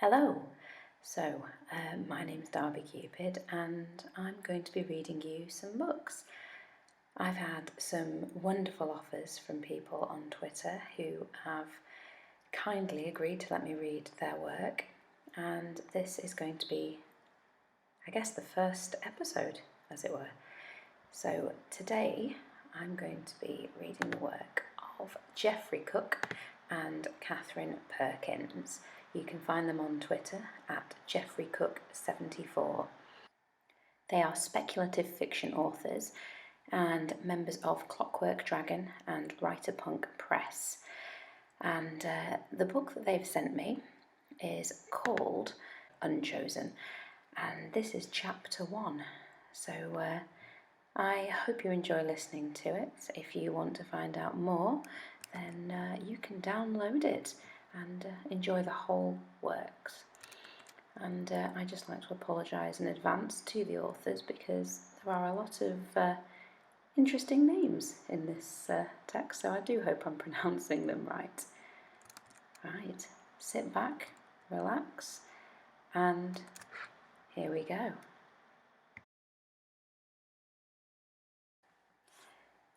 Hello, my name's Darby Cupid and I'm going to be reading you some books. I've had some wonderful offers from people on Twitter who have kindly agreed to let me read their work, and this is going to be, I guess, the first episode, as it were. So today I'm going to be reading the work of Jeffrey Cook and Katherine Perkins. You can find them on Twitter at jeffreycook74. They are speculative fiction authors and members of Clockwork Dragon and Writer Punk Press. And the book that they've sent me is called Unchosen, and this is chapter 1. So I hope you enjoy listening to it. If you want to find out more, then you can download it and enjoy the whole works. And I just like to apologise in advance to the authors because there are a lot of interesting names in this text, so I do hope I'm pronouncing them right. Right, sit back, relax, and here we go.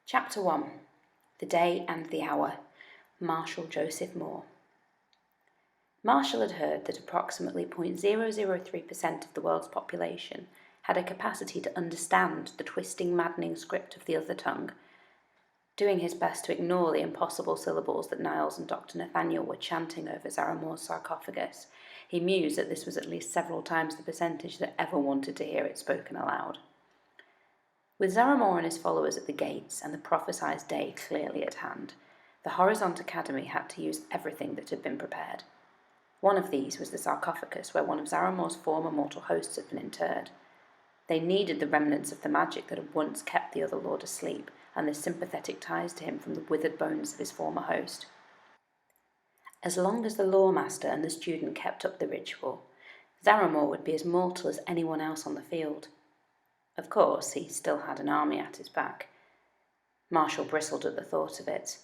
Chapter 1. The Day and the Hour. Marshall Joseph Moore. Marshall had heard that approximately 0.003% of the world's population had a capacity to understand the twisting, maddening script of the other tongue. Doing his best to ignore the impossible syllables that Niles and Dr. Nathaniel were chanting over Zaramore's sarcophagus, he mused that this was at least several times the percentage that ever wanted to hear it spoken aloud. With Zaramore and his followers at the gates and the prophesied day clearly at hand, the Horizont Academy had to use everything that had been prepared. One of these was the sarcophagus where one of Zaramore's former mortal hosts had been interred. They needed the remnants of the magic that had once kept the other lord asleep, and the sympathetic ties to him from the withered bones of his former host. As long as the lawmaster and the student kept up the ritual, Zaramore would be as mortal as anyone else on the field. Of course, he still had an army at his back. Marshall bristled at the thought of it.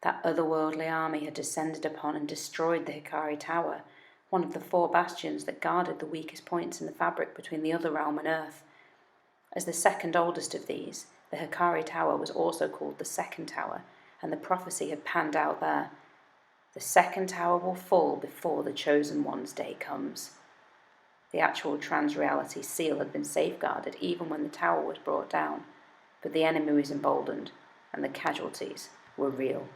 That otherworldly army had descended upon and destroyed the Hikari Tower, one of the 4 bastions that guarded the weakest points in the fabric between the Otherrealm and Earth. As the second oldest of these, the Hikari Tower was also called the Second Tower, and the prophecy had panned out there. The Second Tower will fall before the Chosen One's day comes. The actual trans-reality seal had been safeguarded even when the tower was brought down, but the enemy was emboldened, and the casualties were real.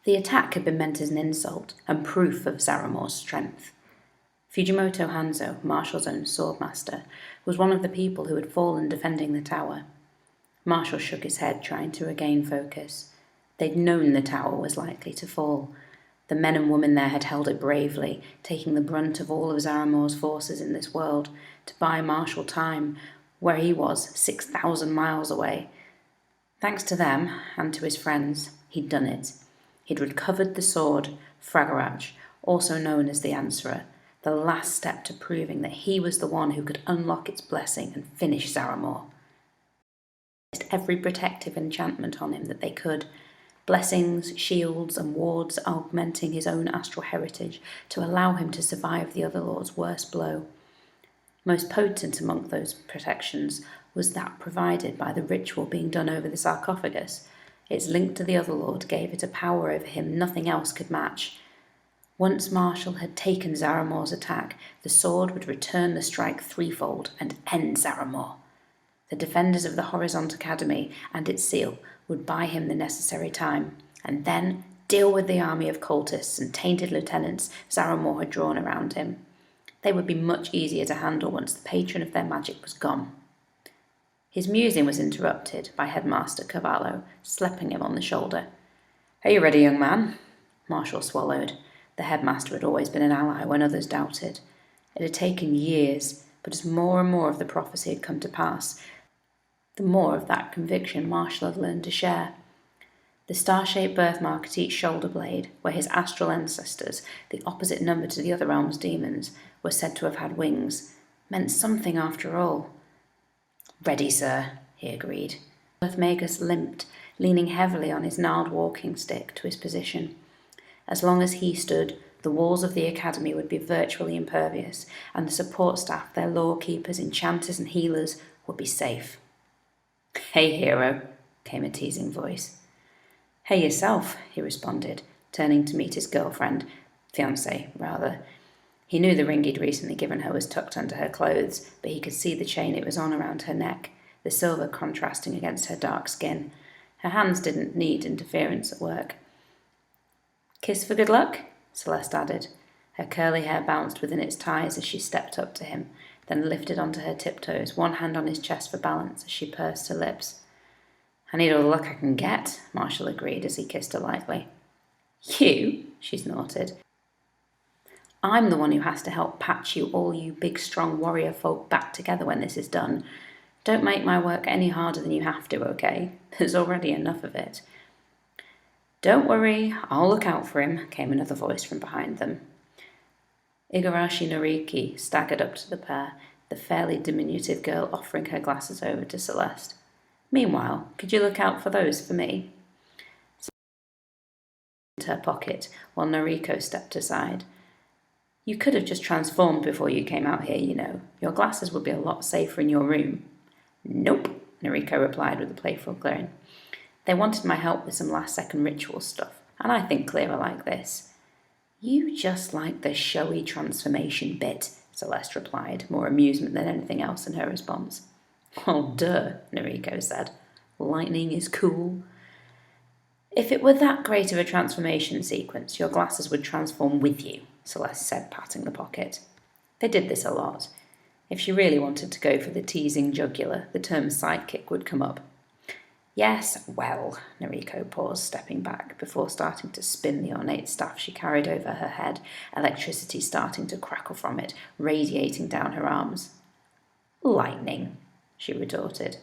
The attack had been meant as an insult and proof of Zaramore's strength. Fujimoto Hanzo, Marshall's own swordmaster, was one of the people who had fallen defending the tower. Marshall shook his head, trying to regain focus. They'd known the tower was likely to fall. The men and women there had held it bravely, taking the brunt of all of Zaramore's forces in this world, to buy Marshall time, where he was 6,000 miles away. Thanks to them, and to his friends, he'd done it. He'd recovered the sword, Fragarach, also known as the Answerer, the last step to proving that he was the one who could unlock its blessing and finish Zaramore. They used every protective enchantment on him that they could, blessings, shields, and wards augmenting his own astral heritage to allow him to survive the Otherlord's worst blow. Most potent among those protections was that provided by the ritual being done over the sarcophagus. Its link to the Otherlord gave it a power over him nothing else could match. Once Marshall had taken Zaramore's attack, the sword would return the strike threefold and end Zaramore. The defenders of the Horizont Academy and its seal would buy him the necessary time, and then deal with the army of cultists and tainted lieutenants Zaramore had drawn around him. They would be much easier to handle once the patron of their magic was gone. His musing was interrupted by Headmaster Cavallo, slapping him on the shoulder. "Are you ready, young man?" Marshall swallowed. The headmaster had always been an ally when others doubted. It had taken years, but as more and more of the prophecy had come to pass, the more of that conviction Marshall had learned to share. The star-shaped birthmark at each shoulder blade, where his astral ancestors, the opposite number to the Otherrealm's demons, were said to have had wings, meant something after all. "Ready, sir," he agreed. Earthmagus limped, leaning heavily on his gnarled walking stick to his position. As long as he stood, The walls of the academy would be virtually impervious, and the support staff, their law keepers, enchanters, and healers, would be safe. "Hey, hero," came a teasing voice. "Hey yourself," he responded, turning to meet his girlfriend, fiancée, rather. He knew the ring he'd recently given her was tucked under her clothes, but he could see the chain it was on around her neck, the silver contrasting against her dark skin. Her hands didn't need interference at work. "Kiss for good luck?" Celeste added. Her curly hair bounced within its ties as she stepped up to him, then lifted onto her tiptoes, one hand on his chest for balance as she pursed her lips. "I need all the luck I can get," Marshall agreed as he kissed her lightly. "You?" she snorted. "I'm the one who has to help patch you big strong warrior folk back together when this is done. Don't make my work any harder than you have to, okay? There's already enough of it." "Don't worry, I'll look out for him," came another voice from behind them. Igarashi Noriki staggered up to the pair, the fairly diminutive girl offering her glasses over to Celeste. "Meanwhile, could you look out for those for me?" Into her pocket, while Noriko stepped aside. "You could have just transformed before you came out here, you know. Your glasses would be a lot safer in your room." "Nope," Noriko replied with a playful grin. "They wanted my help with some last-second ritual stuff, and I think clearer like this." "You just like the showy transformation bit," Celeste replied, more amusement than anything else in her response. "Well, duh," Noriko said. "Lightning is cool." "If it were that great of a transformation sequence, your glasses would transform with you," Celeste said, patting the pocket. They did this a lot. If she really wanted to go for the teasing jugular, the term sidekick would come up. "Yes, well," Noriko paused, stepping back, before starting to spin the ornate staff she carried over her head, electricity starting to crackle from it, radiating down her arms. "Lightning," she retorted.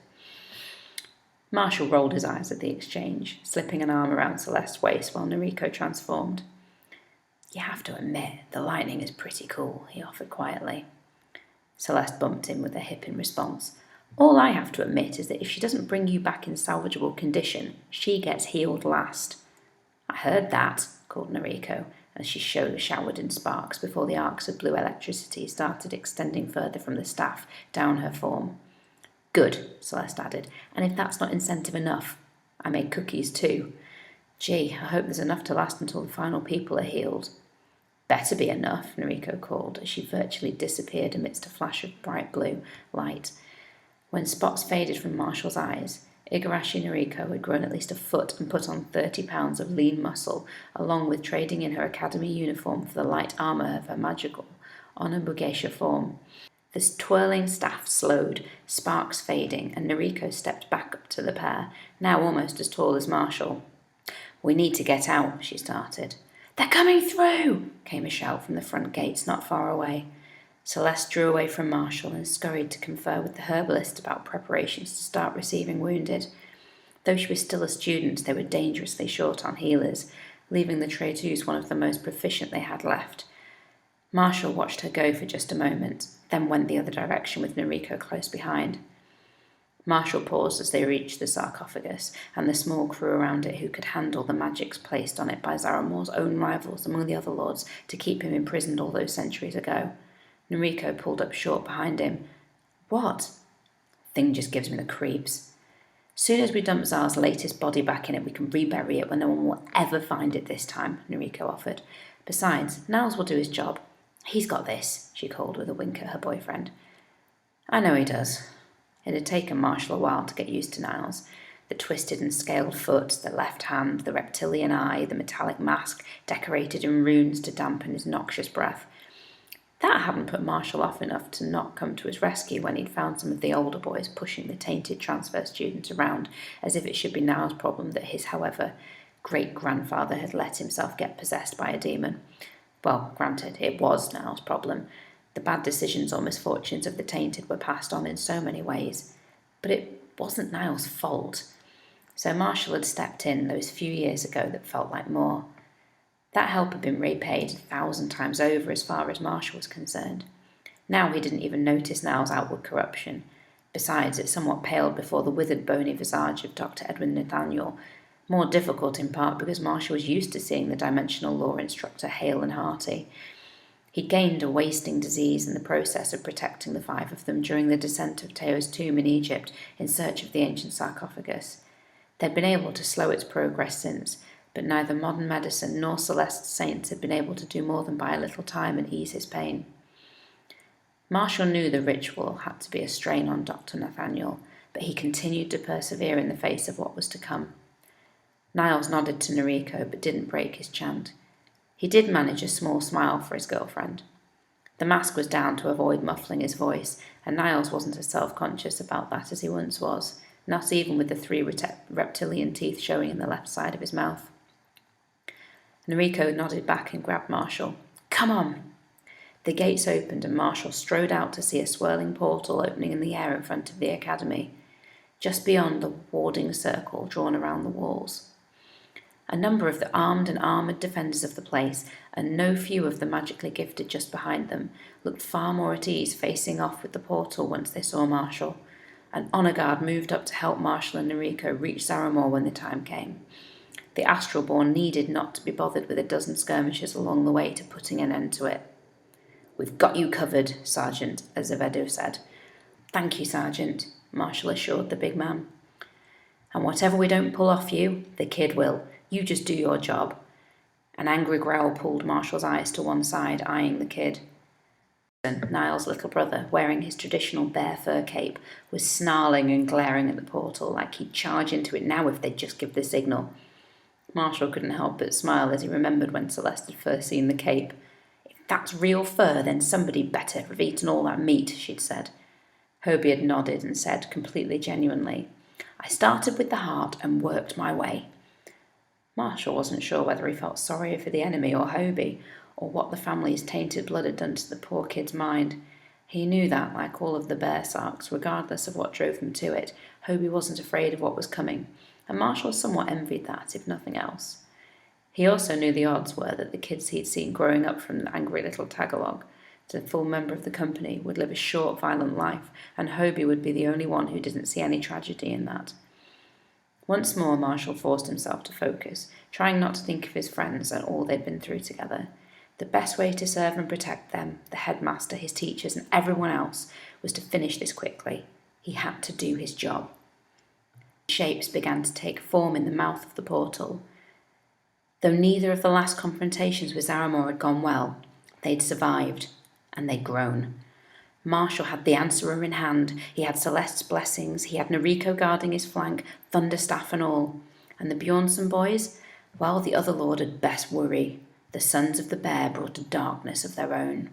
Marshall rolled his eyes at the exchange, slipping an arm around Celeste's waist while Noriko transformed. "You have to admit, the lightning is pretty cool," he offered quietly. Celeste bumped him with a hip in response. "All I have to admit is that if she doesn't bring you back in salvageable condition, she gets healed last." "I heard that," called Noriko, as she showered in sparks before the arcs of blue electricity started extending further from the staff down her form. "Good," Celeste added, "and if that's not incentive enough, I made cookies too. Gee, I hope there's enough to last until the final people are healed." "Better be enough," Noriko called as she virtually disappeared amidst a flash of bright blue light. When spots faded from Marshall's eyes, Igarashi Noriko had grown at least a foot and put on 30 pounds of lean muscle, along with trading in her academy uniform for the light armour of her magical Onabugeisha form. The twirling staff slowed, sparks fading, and Noriko stepped back up to the pair, now almost as tall as Marshall. "We need to get out," she started. "They're coming through!" came a shout from the front gates not far away. Celeste drew away from Marshall and scurried to confer with the herbalist about preparations to start receiving wounded. Though she was still a student, they were dangerously short on healers, leaving the Traitus one of the most proficient they had left. Marshall watched her go for just a moment, then went the other direction with Noriko close behind. Marshall paused as they reached the sarcophagus and the small crew around it who could handle the magics placed on it by Zaramor's own rivals among the other lords to keep him imprisoned all those centuries ago. Noriko pulled up short behind him. "What?" "Thing just gives me the creeps." "Soon as we dump Zar's latest body back in it, we can rebury it when no one will ever find it this time," Noriko offered. "Besides, Niles will do his job. He's got this," she called with a wink at her boyfriend. "I know he does." It had taken Marshall a while to get used to Niles. The twisted and scaled foot, the left hand, the reptilian eye, the metallic mask decorated in runes to dampen his noxious breath. That hadn't put Marshall off enough to not come to his rescue when he'd found some of the older boys pushing the tainted transfer student around as if it should be Niles' problem that his, however, great-grandfather had let himself get possessed by a demon. Well, granted, it was Niles' problem. The bad decisions or misfortunes of the tainted were passed on in so many ways. But it wasn't Niles' fault. So Marshall had stepped in those few years ago that felt like more. That help had been repaid 1,000 times over as far as Marshall was concerned. Now he didn't even notice Niles' outward corruption. Besides, it somewhat paled before the withered, bony visage of Dr. Edwin Nathaniel. More difficult in part because Marshall was used to seeing the dimensional law instructor hale and hearty. He'd gained a wasting disease in the process of protecting the 5 of them during the descent of Teo's tomb in Egypt in search of the ancient sarcophagus. They'd been able to slow its progress since, but neither modern medicine nor Celeste saints had been able to do more than buy a little time and ease his pain. Marshall knew the ritual had to be a strain on Dr. Nathaniel, but he continued to persevere in the face of what was to come. Niles nodded to Noriko, but didn't break his chant. He did manage a small smile for his girlfriend. The mask was down to avoid muffling his voice, and Niles wasn't as self-conscious about that as he once was, not even with the 3 reptilian teeth showing in the left side of his mouth. Noriko nodded back and grabbed Marshall. "Come on!" The gates opened and Marshall strode out to see a swirling portal opening in the air in front of the academy, just beyond the warding circle drawn around the walls. A number of the armed and armoured defenders of the place, and no few of the magically gifted just behind them, looked far more at ease facing off with the portal once they saw Marshall. An honour guard moved up to help Marshall and Noriko reach Zaramor when the time came. The Astralborn needed not to be bothered with a dozen skirmishes along the way to putting an end to it. "We've got you covered, Sergeant," Azevedo said. "Thank you, Sergeant," Marshall assured the big man. "And whatever we don't pull off you, the kid will. You just do your job." An angry growl pulled Marshall's eyes to one side, eyeing the kid. Niles' little brother, wearing his traditional bear fur cape, was snarling and glaring at the portal like he'd charge into it now if they'd just give the signal. Marshall couldn't help but smile as he remembered when Celeste had first seen the cape. "If that's real fur, then somebody better have eaten all that meat," she'd said. Hobie had nodded and said, completely genuinely, "I started with the heart and worked my way." Marshall wasn't sure whether he felt sorry for the enemy or Hobie, or what the family's tainted blood had done to the poor kid's mind. He knew that, like all of the Bearsarks, regardless of what drove them to it, Hobie wasn't afraid of what was coming, and Marshall somewhat envied that, if nothing else. He also knew the odds were that the kids he'd seen growing up from the angry little Tagalog to a full member of the company would live a short, violent life, and Hobie would be the only one who didn't see any tragedy in that. Once more Marshall forced himself to focus, trying not to think of his friends and all they'd been through together. The best way to serve and protect them, the headmaster, his teachers, and everyone else, was to finish this quickly. He had to do his job. Shapes began to take form in the mouth of the portal. Though neither of the last confrontations with Zaramor had gone well, they'd survived, and they'd grown. Marshall had the answerer in hand, he had Celeste's blessings, he had Noriko guarding his flank, Thunderstaff and all. And the Bjornsson boys? Well, the other lord had best worry. The sons of the bear brought a darkness of their own.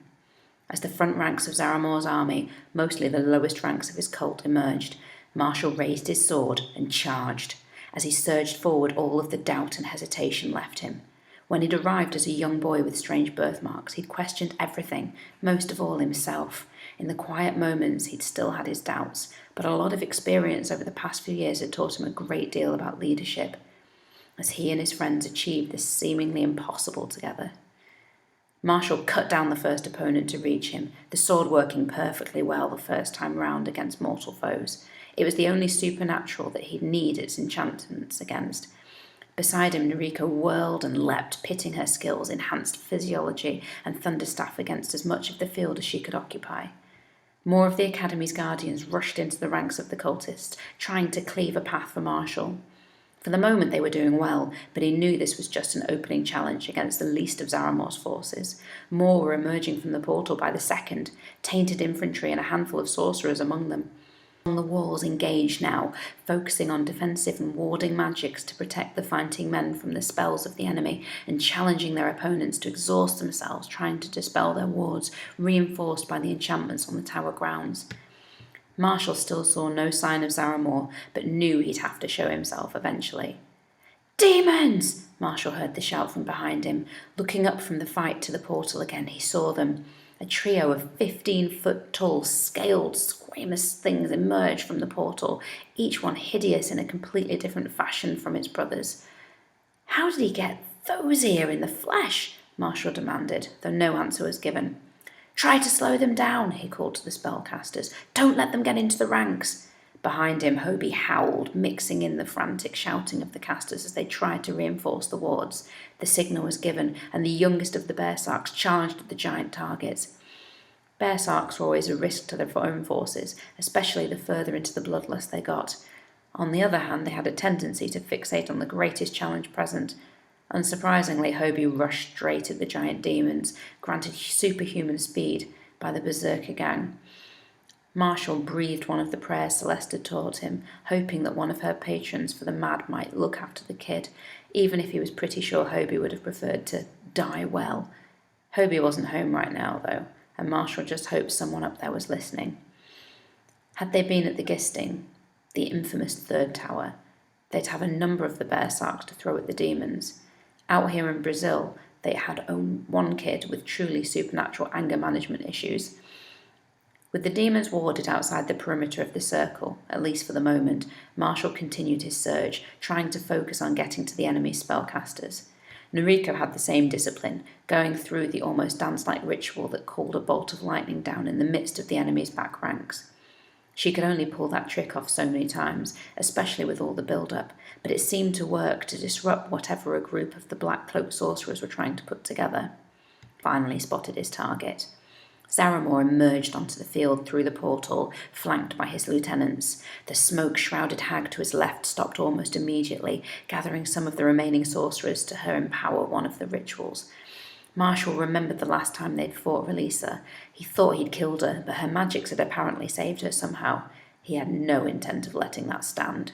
As the front ranks of Zaramor's army, mostly the lowest ranks of his cult, emerged, Marshall raised his sword and charged. As he surged forward, all of the doubt and hesitation left him. When he'd arrived as a young boy with strange birthmarks, he'd questioned everything, most of all himself. In the quiet moments, he'd still had his doubts, but a lot of experience over the past few years had taught him a great deal about leadership, as he and his friends achieved this seemingly impossible together. Marshall cut down the first opponent to reach him, the sword working perfectly well the first time round against mortal foes. It was the only supernatural that he'd need its enchantments against. Beside him, Noriko whirled and leapt, pitting her skills, enhanced physiology, and Thunderstaff against as much of the field as she could occupy. More of the Academy's guardians rushed into the ranks of the cultists, trying to cleave a path for Marshall. For the moment they were doing well, but he knew this was just an opening challenge against the least of Zaramor's forces. More were emerging from the portal by the second, tainted infantry and a handful of sorcerers among them. On the walls engaged now, focusing on defensive and warding magics to protect the fighting men from the spells of the enemy, and challenging their opponents to exhaust themselves trying to dispel their wards, reinforced by the enchantments on the tower grounds. Marshall still saw no sign of Zaramor, but knew he'd have to show himself eventually. "Demons!" Marshall heard the shout from behind him. Looking up from the fight to the portal again, he saw them. A trio of 15-foot-tall, scaled, squamous things emerged from the portal, each one hideous in a completely different fashion from its brothers. "How did he get those here in the flesh?" Marshall demanded, though no answer was given. "Try to slow them down," he called to the spellcasters. "Don't let them get into the ranks." Behind him, Hobie howled, mixing in the frantic shouting of the casters as they tried to reinforce the wards. The signal was given, and the youngest of the Bearsarks charged at the giant targets. Bearsarks were always a risk to their own forces, especially the further into the bloodlust they got. On the other hand, they had a tendency to fixate on the greatest challenge present. Unsurprisingly, Hobie rushed straight at the giant demons, granted superhuman speed by the Berserker gang. Marshall breathed one of the prayers Celeste had taught him, hoping that one of her patrons for the mad might look after the kid, even if he was pretty sure Hobie would have preferred to die well. Hobie wasn't home right now, though, and Marshall just hoped someone up there was listening. Had they been at the Gisting, the infamous third tower, they'd have a number of the Bearsarks to throw at the demons. Out here in Brazil, they had one kid with truly supernatural anger management issues. With the demons warded outside the perimeter of the circle, at least for the moment, Marshall continued his surge, trying to focus on getting to the enemy's spellcasters. Noriko had the same discipline, going through the almost dance-like ritual that called a bolt of lightning down in the midst of the enemy's back ranks. She could only pull that trick off so many times, especially with all the build-up, but it seemed to work to disrupt whatever a group of the black-cloaked sorcerers were trying to put together. Finally spotted his target. Zaramor emerged onto the field through the portal, flanked by his lieutenants. The smoke-shrouded hag to his left stopped almost immediately, gathering some of the remaining sorcerers to her empower one of the rituals. Marshall remembered the last time they'd fought Releasa. He thought he'd killed her, but her magics had apparently saved her somehow. He had no intent of letting that stand.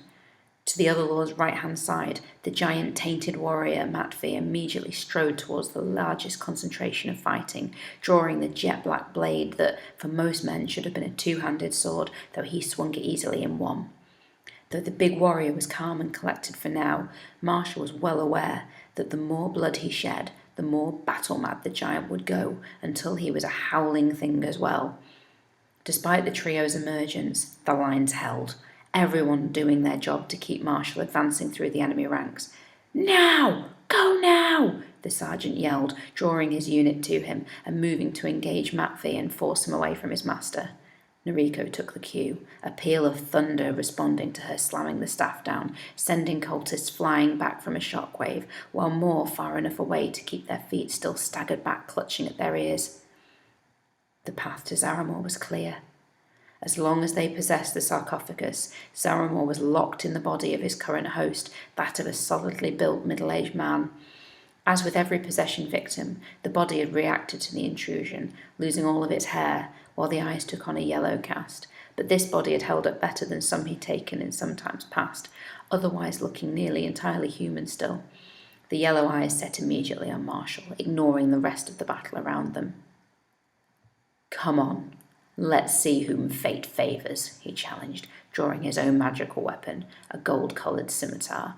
To the other lord's right-hand side, the giant tainted warrior Matvi immediately strode towards the largest concentration of fighting, drawing the jet-black blade that, for most men, should have been a two-handed sword, though he swung it easily in one. Though the big warrior was calm and collected for now, Marshall was well aware that the more blood he shed, the more battle-mad the giant would go, until he was a howling thing as well. Despite the trio's emergence, the lines held, everyone doing their job to keep Marshall advancing through the enemy ranks. "Now! Go now!" the sergeant yelled, drawing his unit to him and moving to engage Matvi and force him away from his master. Noriko took the cue, a peal of thunder responding to her slamming the staff down, sending cultists flying back from a shockwave, while more far enough away to keep their feet still staggered back, clutching at their ears. The path to Zaramor was clear. As long as they possessed the sarcophagus, Zaramor was locked in the body of his current host, that of a solidly built middle-aged man. As with every possession victim, the body had reacted to the intrusion, losing all of its hair, while the eyes took on a yellow cast. But this body had held up better than some he'd taken in some times past, otherwise looking nearly entirely human still. The yellow eyes set immediately on Marshall, ignoring the rest of the battle around them. "Come on, let's see whom fate favours," he challenged, drawing his own magical weapon, a gold-coloured scimitar.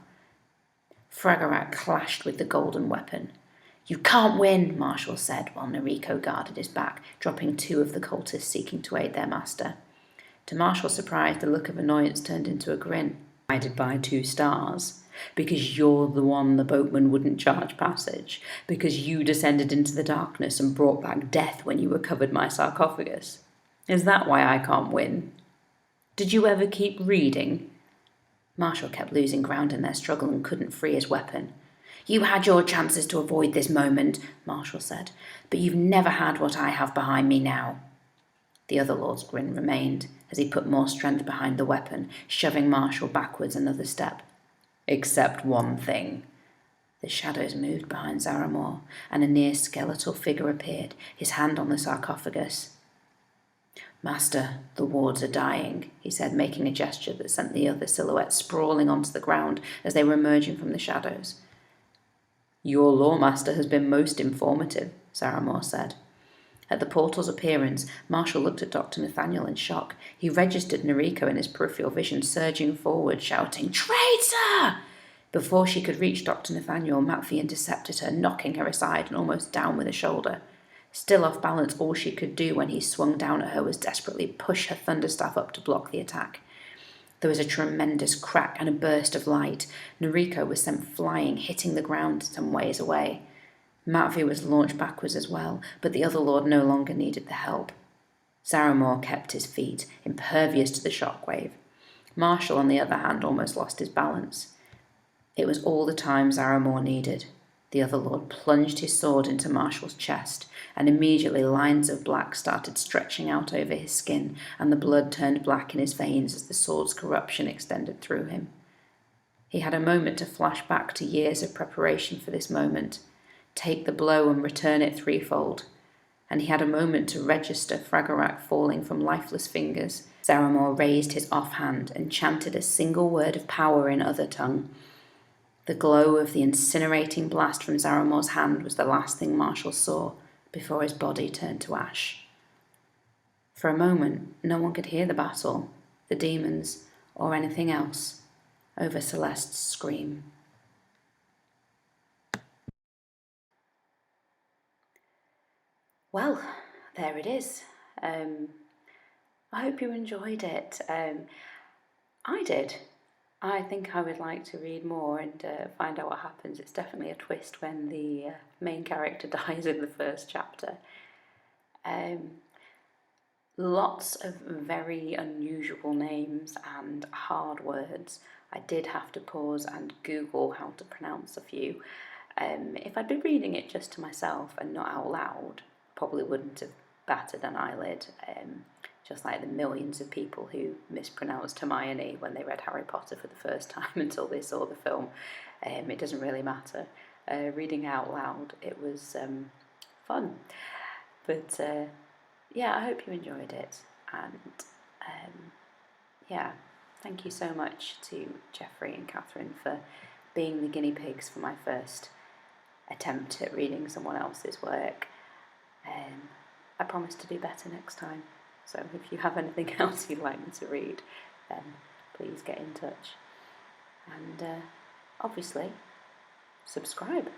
Fragarak clashed with the golden weapon. "You can't win," Marshall said, while Noriko guarded his back, dropping two of the cultists seeking to aid their master. To Marshall's surprise, the look of annoyance turned into a grin. "Guided by 2 stars. Because you're the one the boatman wouldn't charge passage. Because you descended into the darkness and brought back death when you recovered my sarcophagus. Is that why I can't win? Did you ever keep reading?" Marshall kept losing ground in their struggle and couldn't free his weapon. "You had your chances to avoid this moment," Marshall said, "but you've never had what I have behind me now." The other lord's grin remained as he put more strength behind the weapon, shoving Marshall backwards another step. "Except one thing." The shadows moved behind Zaramor, and a near skeletal figure appeared, his hand on the sarcophagus. "Master, the wards are dying," he said, making a gesture that sent the other silhouettes sprawling onto the ground as they were emerging from the shadows. "Your lawmaster has been most informative," Zaramor said. At the portal's appearance, Marshall looked at Dr. Nathaniel in shock. He registered Noriko in his peripheral vision, surging forward, shouting, "Traitor!" Before she could reach Dr. Nathaniel, Matvi intercepted her, knocking her aside and almost down with a shoulder. Still off balance, all she could do when he swung down at her was desperately push her thunderstaff up to block the attack. There was a tremendous crack and a burst of light. Noriko was sent flying, hitting the ground some ways away. Matvi was launched backwards as well, but the other lord no longer needed the help. Zaramor kept his feet, impervious to the shockwave. Marshall, on the other hand, almost lost his balance. It was all the time Zaramor needed. The other lord plunged his sword into Marshall's chest, and immediately lines of black started stretching out over his skin, and the blood turned black in his veins as the sword's corruption extended through him. He had a moment to flash back to years of preparation for this moment, take the blow and return it threefold. And he had a moment to register Fragarak falling from lifeless fingers. Zaramor raised his offhand and chanted a single word of power in other tongue. The glow of the incinerating blast from Zaramor's hand was the last thing Marshall saw before his body turned to ash. For a moment, no one could hear the battle, the demons, or anything else over Celeste's scream. Well, there it is. I hope you enjoyed it. I did. I think I would like to read more and find out what happens. It's definitely a twist when the main character dies in the first chapter. Lots of very unusual names and hard words. I did have to pause and Google how to pronounce a few. If I'd been reading it just to myself and not out loud, probably wouldn't have batted an eyelid. Just like the millions of people who mispronounced Hermione when they read Harry Potter for the first time until they saw the film. It doesn't really matter. Reading out loud, it was fun. But yeah, I hope you enjoyed it. And yeah, thank you so much to Jeffrey and Katherine for being the guinea pigs for my first attempt at reading someone else's work. I promise to do better next time. So if you have anything else you'd like me to read, then please get in touch. And obviously, subscribe.